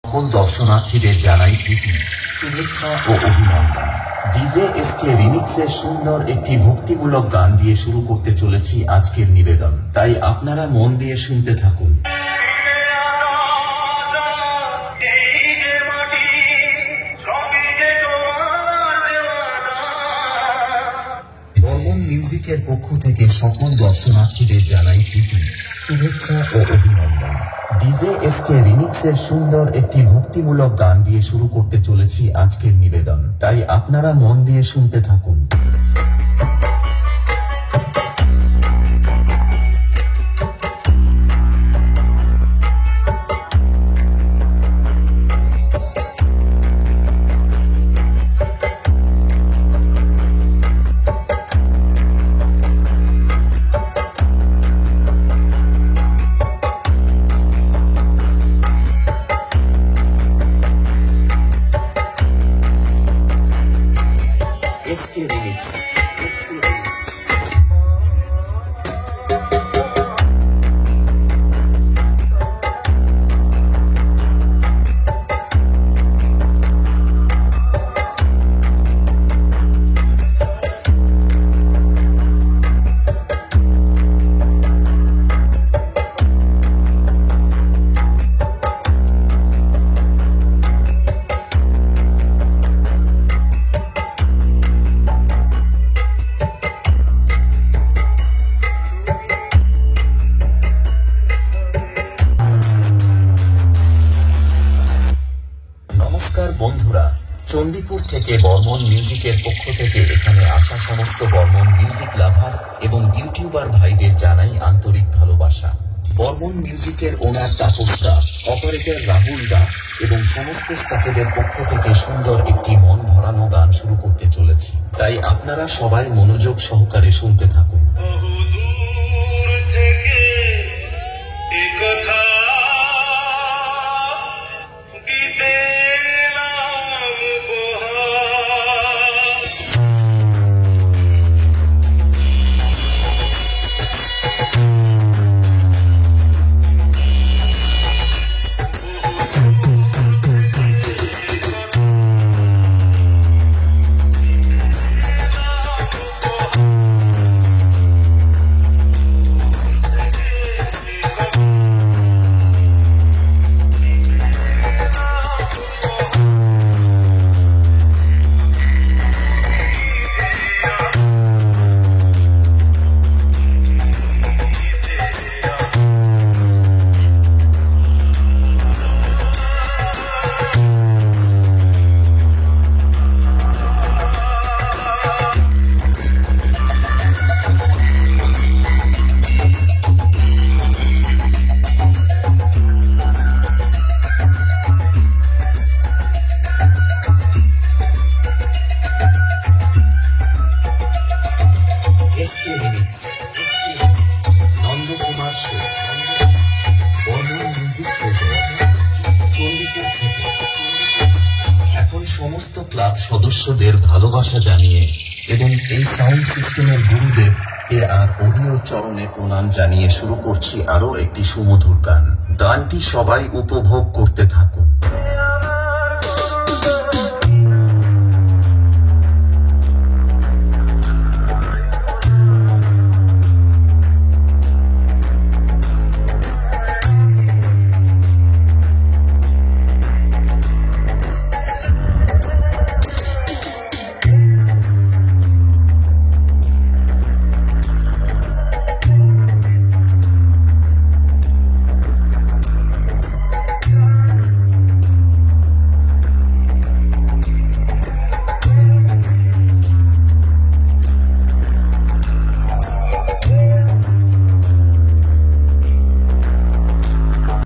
সকল দর্শনার্থীদের জানাই প্রীতি, শুভেচ্ছা ও অভিনন্দন। ডিজে এসকে রিমিক্সের সুন্দর একটি ভক্তিমূলক গান দিয়ে শুরু করতে চলেছি আজকের নিবেদন, তাই আপনারা মন দিয়ে শুনতে থাকুন। বর্মন মিউজিকের পক্ষ থেকে সকল দর্শনার্থীদের জানাই প্রীতি, শুভেচ্ছা ও অভিনন্দন। ডিজে এসকে রিমিক্সের সুন্দর একটি ভক্তিমূলক গান দিয়ে শুরু করতে চলেছি আজকের নিবেদন, তাই আপনারা মন দিয়ে শুনতে থাকুন। SK remix. নমস্কার বন্ধুরা, চণ্ডীপুর থেকে বর্মন মিউজিকের পক্ষ থেকে এখানে আসা সমস্ত বর্মন মিউজিক লাভার এবং ইউটিউবার ভাইদের জানাই আন্তরিক ভালোবাসা। বর্মন মিউজিকের ওনার তাপস দা, অপারেটর রাহুল দা এবং সমস্ত স্টাফেদের পক্ষ থেকে সুন্দর একটি মন ভরানো গান শুরু করতে চলেছি, তাই আপনারা সবাই মনোযোগ সহকারে শুনতে থাকুন। এখন সমস্ত ক্লাব সদস্যদের ভালোবাসা জানিয়ে এবং এই সাউন্ড সিস্টেমের গুরুদেব আর অডিও চরণে প্রণাম জানিয়ে শুরু করছি আরো একটি সুমধুর গান। গানটি সবাই উপভোগ করতে থাকুন।